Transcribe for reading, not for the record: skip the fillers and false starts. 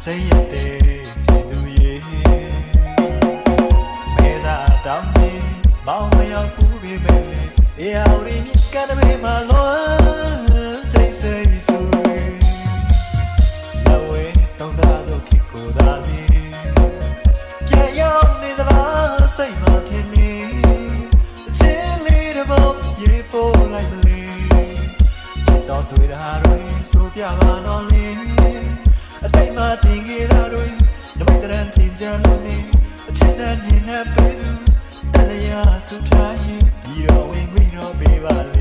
စိတ်ရတဲ့ချစ်သူရဲ့မဲသာတောင်းနေမောင်မရောက်ဘူးပြီပဲလေတရားရီမြကတမေမှာလောစိတ်စိတ်ဆိုလဝဲတောင်းတာတော့ခေကိုသာလေကြရောက်နေသလားစိတ်မထင်နေချင်းလေးတစ်ပုတ်ရေပို့လိုက်မလေးချစ်တော်ဆွေတာတွေဆိုပြပါတော့လေအတိတ်မှာတင်ခဲ့တာတွေဓမ္မတရံထင်ကြလို့နေအချစ်နဲ့မြင်နဲ့ပေးသူတလျာဆူထားရင်ဒီတော့ဝင်ခွင့်တော့ပေးပါလေ